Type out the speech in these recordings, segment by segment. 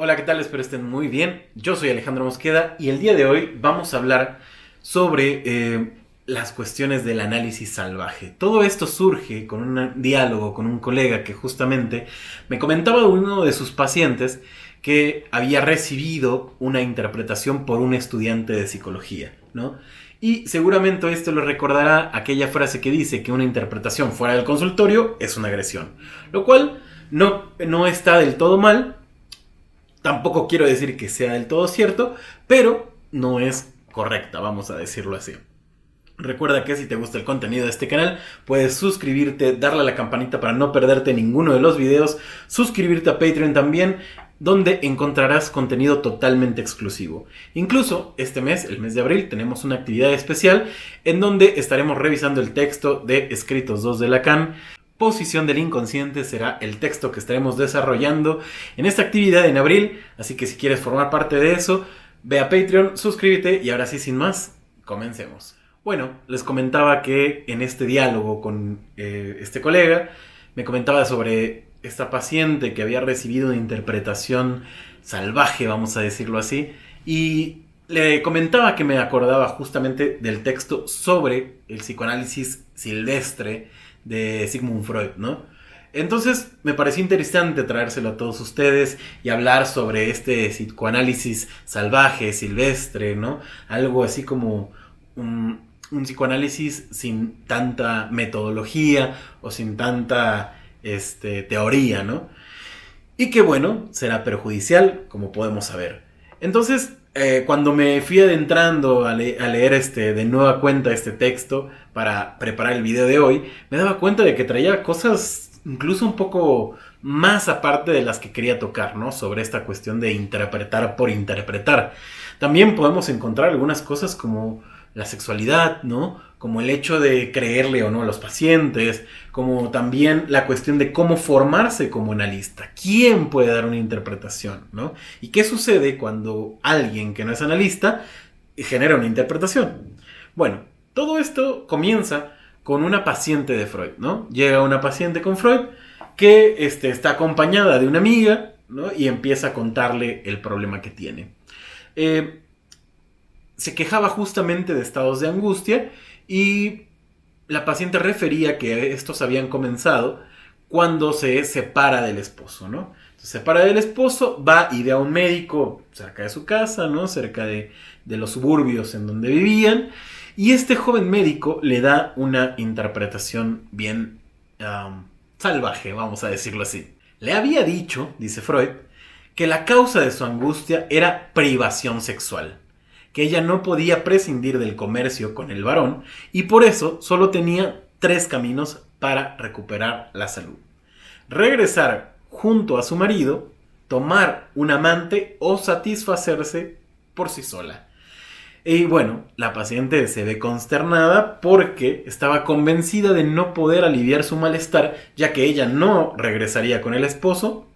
Hola, ¿qué tal? Espero estén muy bien. Yo soy Alejandro Mosqueda y el día de hoy vamos a hablar sobre las cuestiones del análisis salvaje. Todo esto surge con un diálogo con un colega que justamente me comentaba de uno de sus pacientes que había recibido una interpretación por un estudiante de psicología, ¿no? Y seguramente esto le recordará aquella frase que dice que una interpretación fuera del consultorio es una agresión, lo cual no está del todo mal. Tampoco quiero decir que sea del todo cierto, pero no es correcta, vamos a decirlo así. Recuerda que si te gusta el contenido de este canal, puedes suscribirte, darle a la campanita para no perderte ninguno de los videos, suscribirte a Patreon también, donde encontrarás contenido totalmente exclusivo. Incluso este mes, el mes de abril, tenemos una actividad especial en donde estaremos revisando el texto de Escritos 2 de Lacan. Posición del inconsciente será el texto que estaremos desarrollando en esta actividad en abril, así que si quieres formar parte de eso, ve a Patreon, suscríbete y ahora sí, sin más, comencemos. Bueno, les comentaba que en este diálogo con este colega, me comentaba sobre esta paciente que había recibido una interpretación salvaje, vamos a decirlo así, y le comentaba que me acordaba justamente del texto sobre el psicoanálisis silvestre de Sigmund Freud, ¿no? Entonces me pareció interesante traérselo a todos ustedes y hablar sobre este psicoanálisis salvaje, silvestre, ¿no? Algo así como un psicoanálisis sin tanta metodología o sin tanta teoría, ¿no? Y que bueno, será perjudicial, como podemos saber. Entonces, cuando me fui adentrando a leer de nueva cuenta este texto para preparar el video de hoy, me daba cuenta de que traía cosas incluso un poco más aparte de las que quería tocar, ¿no? Sobre esta cuestión de interpretar por interpretar. También podemos encontrar algunas cosas como la sexualidad, ¿no? Como el hecho de creerle o no a los pacientes, como también la cuestión de cómo formarse como analista. ¿Quién puede dar una interpretación, ¿no? ¿Y qué sucede cuando alguien que no es analista genera una interpretación? Bueno, todo esto comienza con una paciente de Freud, ¿no? Llega una paciente con Freud que está acompañada de una amiga, ¿no? Y empieza a contarle el problema que tiene. Se quejaba justamente de estados de angustia y la paciente refería que estos habían comenzado cuando se separa del esposo, ¿no? Se separa del esposo, va y ve a un médico cerca de su casa, ¿no? Cerca de los suburbios en donde vivían, y este joven médico le da una interpretación bien salvaje, vamos a decirlo así. Le había dicho, dice Freud, que la causa de su angustia era privación sexual, que ella no podía prescindir del comercio con el varón y por eso solo tenía 3 caminos para recuperar la salud: regresar junto a su marido, tomar un amante o satisfacerse por sí sola. Y bueno, la paciente se ve consternada porque estaba convencida de no poder aliviar su malestar, ya que ella no regresaría con el esposo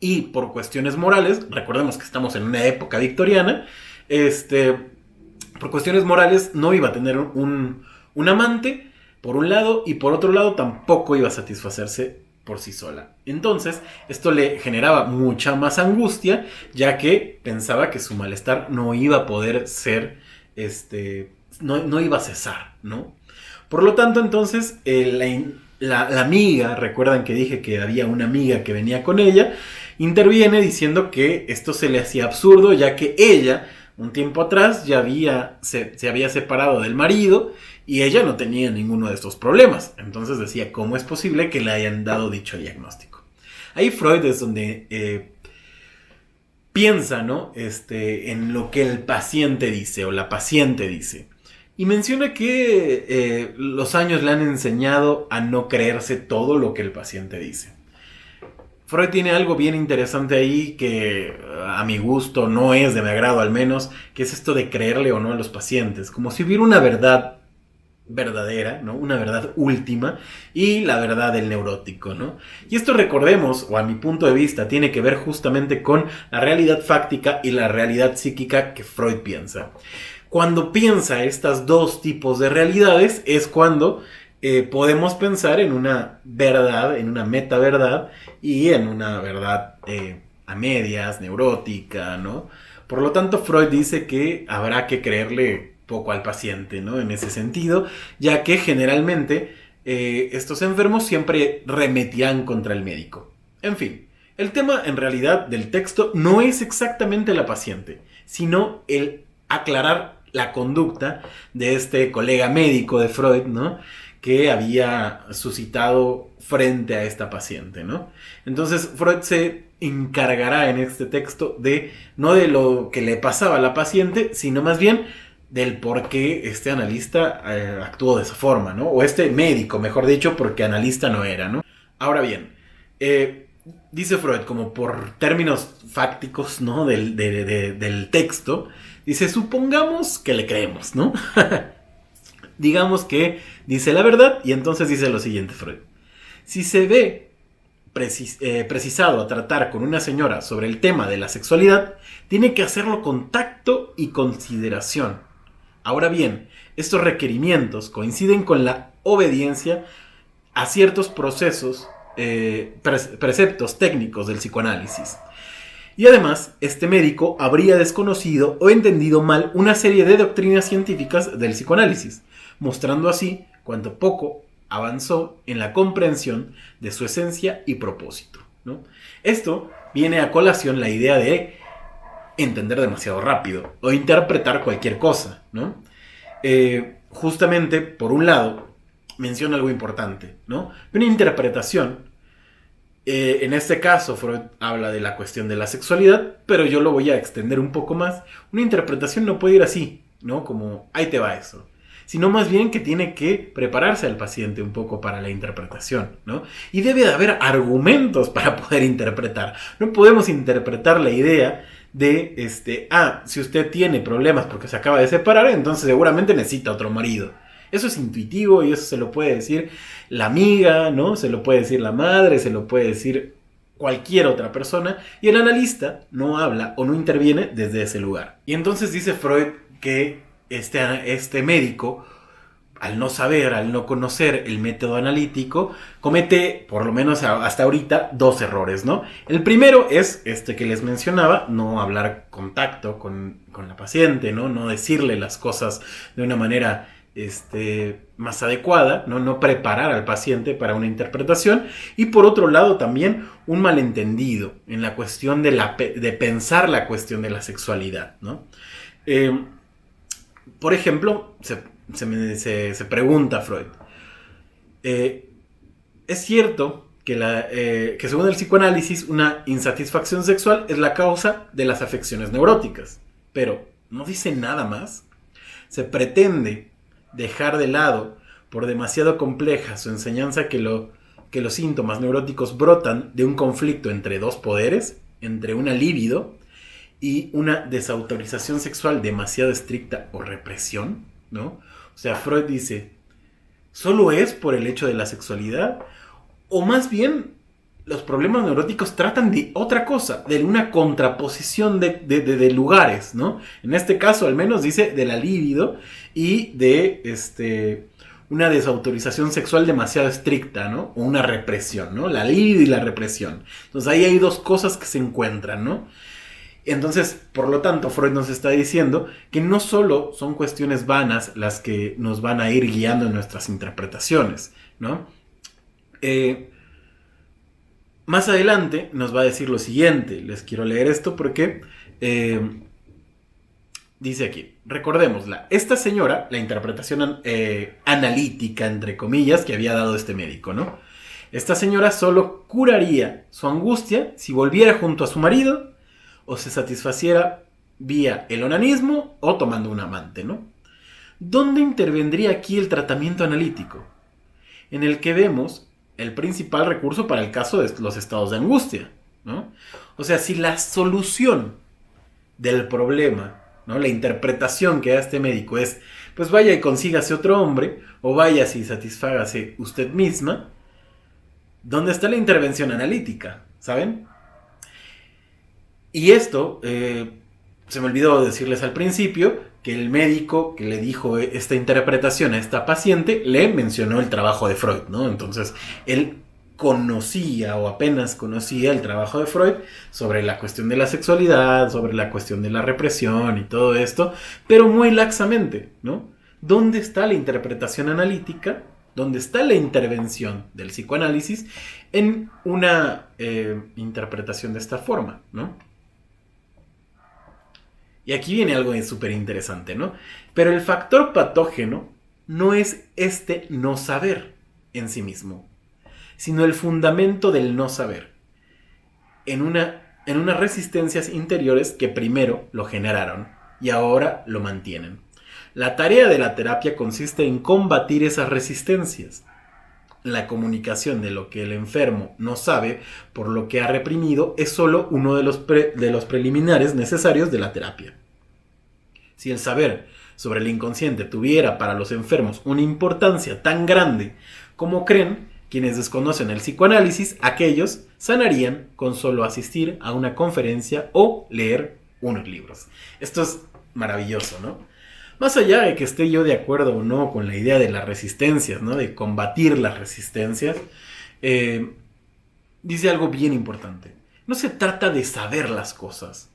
y por cuestiones morales, recordemos que estamos en una época victoriana, por cuestiones morales no iba a tener un amante, por un lado, y por otro lado tampoco iba a satisfacerse por sí sola. Entonces, esto le generaba mucha más angustia, ya que pensaba que su malestar no iba a poder ser, no iba a cesar, ¿no? Por lo tanto, entonces, la amiga, recuerdan que dije que había una amiga que venía con ella, interviene diciendo que esto se le hacía absurdo, ya que ella, un tiempo atrás, se había separado del marido y ella no tenía ninguno de estos problemas. Entonces decía, ¿cómo es posible que le hayan dado dicho diagnóstico? Ahí Freud es donde piensa, ¿no? En lo que el paciente dice o la paciente dice. Y menciona que los años le han enseñado a no creerse todo lo que el paciente dice. Freud tiene algo bien interesante ahí que a mi gusto no es de mi agrado al menos, que es esto de creerle o no a los pacientes, como si hubiera una verdad verdadera, ¿no? Una verdad última y la verdad del neurótico, ¿no? Y esto, recordemos, o a mi punto de vista, tiene que ver justamente con la realidad fáctica y la realidad psíquica que Freud piensa. Cuando piensa estos dos tipos de realidades es cuando podemos pensar en una verdad, en una metaverdad y en una verdad a medias, neurótica, ¿no? Por lo tanto, Freud dice que habrá que creerle poco al paciente, ¿no? En ese sentido, ya que generalmente estos enfermos siempre remetían contra el médico. En fin, el tema en realidad del texto no es exactamente la paciente, sino el aclarar la conducta de este colega médico de Freud, ¿no? Que había suscitado frente a esta paciente, ¿no? Entonces Freud se encargará en este texto de no de lo que le pasaba a la paciente, sino más bien del por qué este analista actuó de esa forma, ¿no? O este médico, mejor dicho, porque analista no era, ¿no? Ahora bien, dice Freud, como por términos fácticos, ¿no? Del texto, dice, supongamos que le creemos, ¿no? Digamos que dice la verdad y entonces dice lo siguiente Freud. Si se ve precisado a tratar con una señora sobre el tema de la sexualidad, tiene que hacerlo con tacto y consideración. Ahora bien, estos requerimientos coinciden con la obediencia a ciertos procesos, preceptos técnicos del psicoanálisis. Y además, este médico habría desconocido o entendido mal una serie de doctrinas científicas del psicoanálisis, mostrando así cuánto poco avanzó en la comprensión de su esencia y propósito, ¿no? Esto viene a colación la idea de entender demasiado rápido o interpretar cualquier cosa, ¿no? Justamente, por un lado, menciona algo importante, ¿no? Una interpretación, en este caso Freud habla de la cuestión de la sexualidad, pero yo lo voy a extender un poco más. Una interpretación no puede ir así, ¿no? Como, ahí te va eso. Sino más bien que tiene que prepararse al paciente un poco para la interpretación, ¿no? Y debe de haber argumentos para poder interpretar. No podemos interpretar la idea de, si usted tiene problemas porque se acaba de separar, entonces seguramente necesita otro marido. Eso es intuitivo y eso se lo puede decir la amiga, ¿no? Se lo puede decir la madre, se lo puede decir cualquier otra persona, y el analista no habla o no interviene desde ese lugar. Y entonces dice Freud que este médico, al no saber, al no conocer el método analítico, comete, por lo menos hasta ahorita, dos errores, ¿no? El primero es este que les mencionaba, no hablar contacto con la paciente, ¿no? No decirle las cosas de una manera más adecuada, ¿no? No preparar al paciente para una interpretación. Y por otro lado también un malentendido en la cuestión de pensar la cuestión de la sexualidad, ¿no? Por ejemplo, se pregunta Freud, ¿es cierto que según el psicoanálisis una insatisfacción sexual es la causa de las afecciones neuróticas? Pero no dice nada más. Se pretende dejar de lado por demasiado compleja su enseñanza que los síntomas neuróticos brotan de un conflicto entre dos poderes, entre una libido y una desautorización sexual demasiado estricta o represión, ¿no? O sea, Freud dice, ¿solo es por el hecho de la sexualidad? O más bien, los problemas neuróticos tratan de otra cosa, de una contraposición de lugares, ¿no? En este caso, al menos, dice de la libido y de una desautorización sexual demasiado estricta, ¿no? O una represión, ¿no? La libido y la represión. Entonces ahí hay dos cosas que se encuentran, ¿no? Entonces, por lo tanto, Freud nos está diciendo que no solo son cuestiones vanas las que nos van a ir guiando en nuestras interpretaciones, ¿no? Más adelante nos va a decir lo siguiente. Les quiero leer esto porque dice aquí, recordémosla, esta señora, la interpretación analítica, entre comillas, que había dado este médico, ¿no? Esta señora solo curaría su angustia si volviera junto a su marido o se satisfaciera vía el onanismo o tomando un amante, ¿no? ¿Dónde intervendría aquí el tratamiento analítico? En el que vemos el principal recurso para el caso de los estados de angustia, ¿no? O sea, si la solución del problema, ¿no? La interpretación que da este médico es, pues vaya y consígase otro hombre, o vaya y satisfágase usted misma, ¿dónde está la intervención analítica? ¿Saben? Y esto, se me olvidó decirles al principio, que el médico que le dijo esta interpretación a esta paciente le mencionó el trabajo de Freud, ¿no? Entonces, él conocía o apenas conocía el trabajo de Freud sobre la cuestión de la sexualidad, sobre la cuestión de la represión y todo esto, pero muy laxamente, ¿no? ¿Dónde está la interpretación analítica? ¿Dónde está la intervención del psicoanálisis en una interpretación de esta forma, ¿no? Y aquí viene algo súper interesante, ¿no? Pero el factor patógeno no es este no saber en sí mismo, sino el fundamento del no saber, en unas resistencias interiores que primero lo generaron y ahora lo mantienen. La tarea de la terapia consiste en combatir esas resistencias. La comunicación de lo que el enfermo no sabe por lo que ha reprimido es solo uno de los preliminares necesarios de la terapia. Si el saber sobre el inconsciente tuviera para los enfermos una importancia tan grande como creen quienes desconocen el psicoanálisis, aquellos sanarían con solo asistir a una conferencia o leer unos libros. Esto es maravilloso, ¿no? Más allá de que esté yo de acuerdo o no con la idea de las resistencias, ¿no? De combatir las resistencias, dice algo bien importante. No se trata de saber las cosas,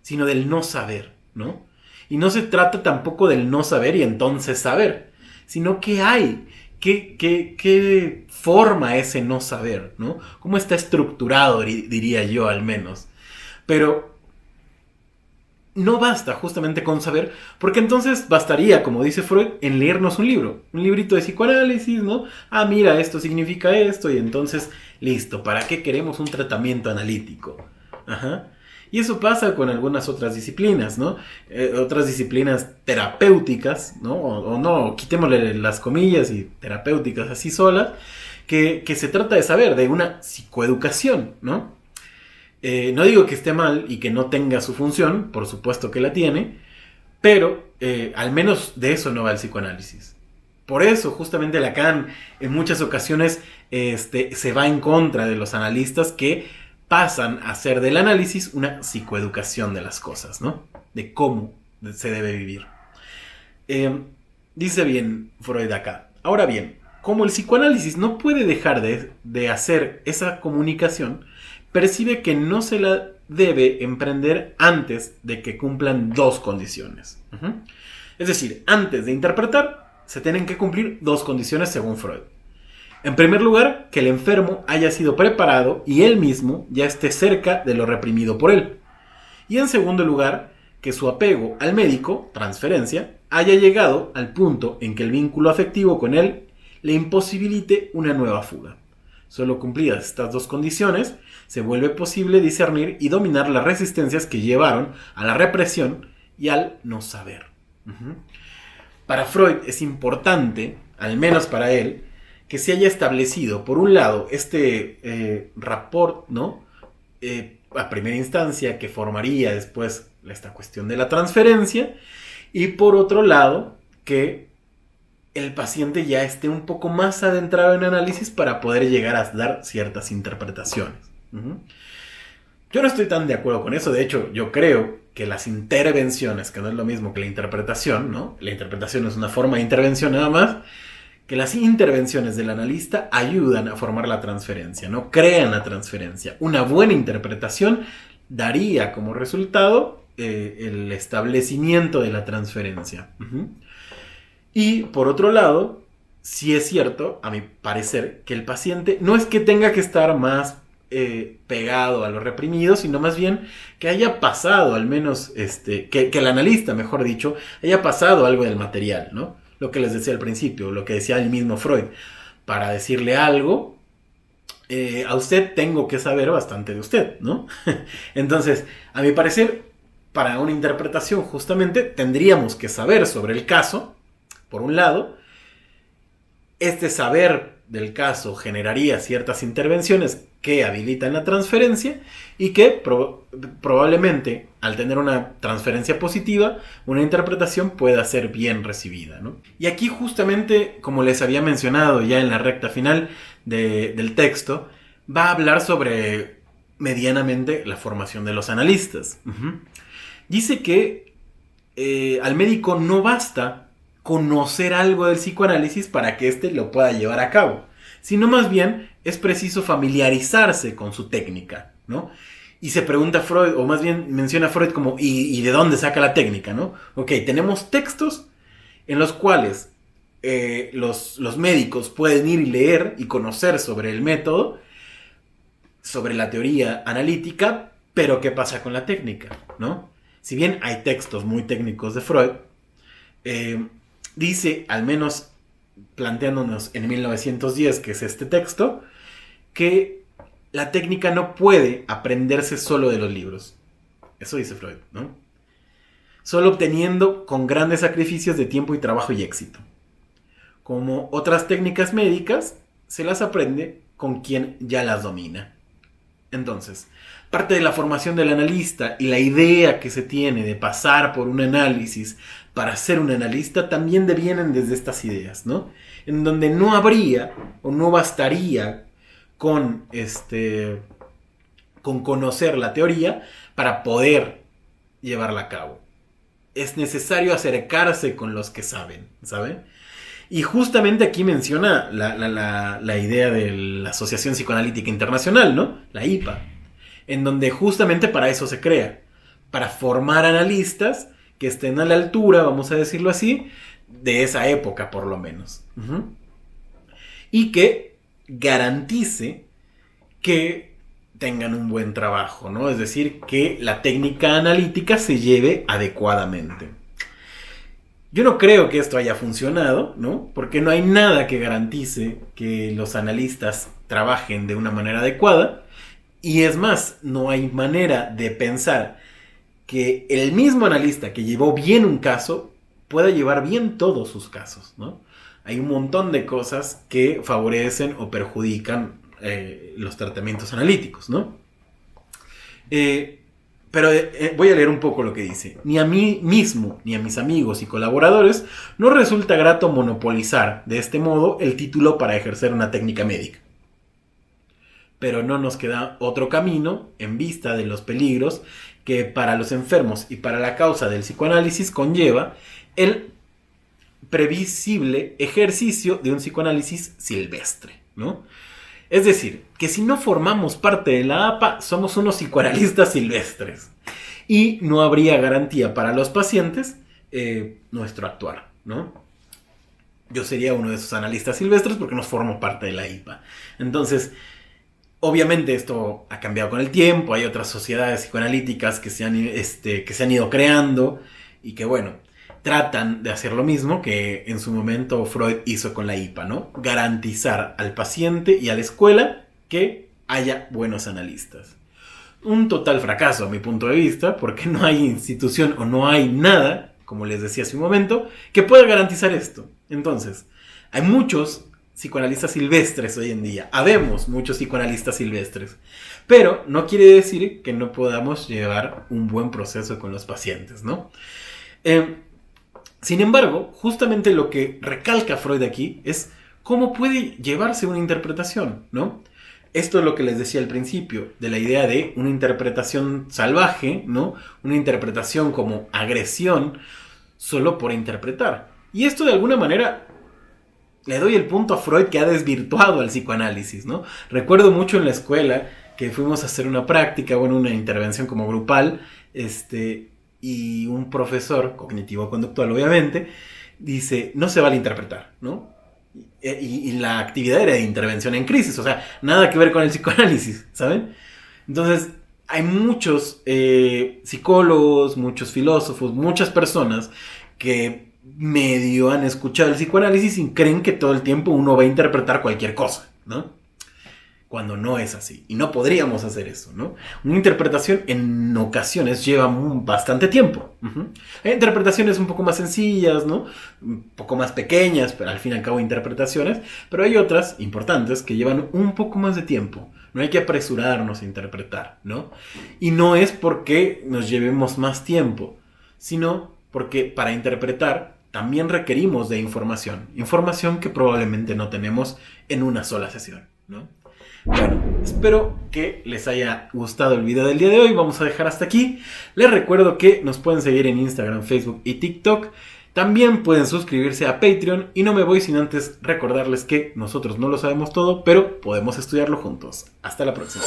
sino del no saber, ¿no? Y no se trata tampoco del no saber y entonces saber, sino qué hay, qué forma ese no saber, ¿no? Cómo está estructurado, diría yo al menos. Pero no basta justamente con saber, porque entonces bastaría, como dice Freud, en leernos un libro, un librito de psicoanálisis, ¿no? Ah, mira, esto significa esto, y entonces, listo, ¿para qué queremos un tratamiento analítico? Ajá. Y eso pasa con algunas otras disciplinas, ¿no? Otras disciplinas terapéuticas, ¿no? O no, quitémosle las comillas y terapéuticas así solas, que se trata de saber, de una psicoeducación, ¿no? No digo que esté mal y que no tenga su función, por supuesto que la tiene, pero al menos de eso no va el psicoanálisis. Por eso justamente Lacan en muchas ocasiones se va en contra de los analistas que pasan a hacer del análisis una psicoeducación de las cosas, ¿no? De cómo se debe vivir. Dice bien Freud acá. Ahora bien, como el psicoanálisis no puede dejar de hacer esa comunicación, percibe que no se la debe emprender antes de que cumplan dos condiciones. Es decir, antes de interpretar, se tienen que cumplir dos condiciones según Freud. En primer lugar, que el enfermo haya sido preparado y él mismo ya esté cerca de lo reprimido por él. Y en segundo lugar, que su apego al médico, transferencia, haya llegado al punto en que el vínculo afectivo con él le imposibilite una nueva fuga. Solo cumplidas estas dos condiciones, se vuelve posible discernir y dominar las resistencias que llevaron a la represión y al no saber. Para Freud es importante, al menos para él, que se haya establecido, por un lado, este rapport, ¿no? A primera instancia, que formaría después esta cuestión de la transferencia, y por otro lado, que el paciente ya esté un poco más adentrado en análisis para poder llegar a dar ciertas interpretaciones. Yo no estoy tan de acuerdo con eso. De hecho, yo creo que las intervenciones, que no es lo mismo que la interpretación, ¿no? La interpretación es una forma de intervención nada más, que las intervenciones del analista ayudan a formar la transferencia, ¿no? Crean la transferencia. Una buena interpretación daría como resultado el establecimiento de la transferencia. Y por otro lado, sí es cierto, a mi parecer, que el paciente no es que tenga que estar más pegado a lo reprimido, sino más bien que haya pasado, al menos, que el analista, mejor dicho, haya pasado algo del material, ¿no? Lo que les decía al principio, lo que decía el mismo Freud. Para decirle algo, a usted tengo que saber bastante de usted, ¿no? Entonces, a mi parecer, para una interpretación justamente tendríamos que saber sobre el caso, por un lado. Este saber del caso generaría ciertas intervenciones que habilitan la transferencia y que probablemente al tener una transferencia positiva, una interpretación pueda ser bien recibida, ¿no? Y aquí justamente, como les había mencionado ya en la recta final del texto, va a hablar sobre medianamente la formación de los analistas. Dice que al médico no basta conocer algo del psicoanálisis para que éste lo pueda llevar a cabo, sino más bien es preciso familiarizarse con su técnica, ¿no? Y se pregunta Freud, o más bien menciona Freud como, ¿y de dónde saca la técnica, no? Ok, tenemos textos en los cuales los médicos pueden ir y leer y conocer sobre el método, sobre la teoría analítica, pero ¿qué pasa con la técnica, no? Si bien hay textos muy técnicos de Freud, dice, al menos planteándonos en 1910, que es este texto, que la técnica no puede aprenderse solo de los libros. Eso dice Freud, ¿no? Solo obteniendo con grandes sacrificios de tiempo y trabajo y éxito. Como otras técnicas médicas, se las aprende con quien ya las domina. Entonces, parte de la formación del analista y la idea que se tiene de pasar por un análisis para ser un analista también devienen desde estas ideas, ¿no? En donde no habría o no bastaría con conocer la teoría para poder llevarla a cabo. Es necesario acercarse con los que saben, ¿saben? Y justamente aquí menciona la idea de la Asociación Psicoanalítica Internacional, ¿no? La IPA, en donde justamente para eso se crea, para formar analistas que estén a la altura, vamos a decirlo así, de esa época por lo menos. Y que garantice que tengan un buen trabajo, ¿no? Es decir, que la técnica analítica se lleve adecuadamente. Yo no creo que esto haya funcionado, ¿no? Porque no hay nada que garantice que los analistas trabajen de una manera adecuada. Y es más, no hay manera de pensar que el mismo analista que llevó bien un caso pueda llevar bien todos sus casos, ¿no? Hay un montón de cosas que favorecen o perjudican los tratamientos analíticos, ¿no? Pero voy a leer un poco lo que dice. Ni a mí mismo, ni a mis amigos y colaboradores nos resulta grato monopolizar de este modo el título para ejercer una técnica médica. Pero no nos queda otro camino en vista de los peligros que para los enfermos y para la causa del psicoanálisis conlleva el previsible ejercicio de un psicoanálisis silvestre, ¿no? Es decir, que si no formamos parte de la APA, somos unos psicoanalistas silvestres. Y no habría garantía para los pacientes nuestro actuar, ¿no? Yo sería uno de esos analistas silvestres porque no formo parte de la IPA. Entonces, obviamente esto ha cambiado con el tiempo. Hay otras sociedades psicoanalíticas que se han ido creando y que, bueno, tratan de hacer lo mismo que en su momento Freud hizo con la IPA, ¿no? Garantizar al paciente y a la escuela que haya buenos analistas. Un total fracaso a mi punto de vista, porque no hay institución o no hay nada, como les decía hace un momento, que pueda garantizar esto. Entonces, hay muchos psicoanalistas silvestres hoy en día. Habemos muchos psicoanalistas silvestres. Pero no quiere decir que no podamos llevar un buen proceso con los pacientes, ¿no? Sin embargo, justamente lo que recalca Freud aquí es cómo puede llevarse una interpretación, ¿no? Esto es lo que les decía al principio, de la idea de una interpretación salvaje, ¿no? Una interpretación como agresión solo por interpretar. Y esto de alguna manera le doy el punto a Freud, que ha desvirtuado al psicoanálisis, ¿no? Recuerdo mucho en la escuela que fuimos a hacer una práctica, bueno, una intervención como grupal, y un profesor cognitivo-conductual, obviamente, dice, no se vale interpretar, ¿no? Y la actividad era de intervención en crisis, o sea, nada que ver con el psicoanálisis, ¿saben? Entonces, hay muchos psicólogos, muchos filósofos, muchas personas que medio han escuchado el psicoanálisis y creen que todo el tiempo uno va a interpretar cualquier cosa, ¿no? Cuando no es así. Y no podríamos hacer eso, ¿no? Una interpretación en ocasiones lleva bastante tiempo. Hay interpretaciones un poco más sencillas, ¿no? Un poco más pequeñas, pero al fin y al cabo interpretaciones. Pero hay otras importantes que llevan un poco más de tiempo. No hay que apresurarnos a interpretar, ¿no? Y no es porque nos llevemos más tiempo, sino porque para interpretar también requerimos de información. Información que probablemente no tenemos en una sola sesión, ¿no? Bueno, espero que les haya gustado el video del día de hoy. Vamos a dejar hasta aquí. Les recuerdo que nos pueden seguir en Instagram, Facebook y TikTok. También pueden suscribirse a Patreon y no me voy sin antes recordarles que nosotros no lo sabemos todo, pero podemos estudiarlo juntos. Hasta la próxima.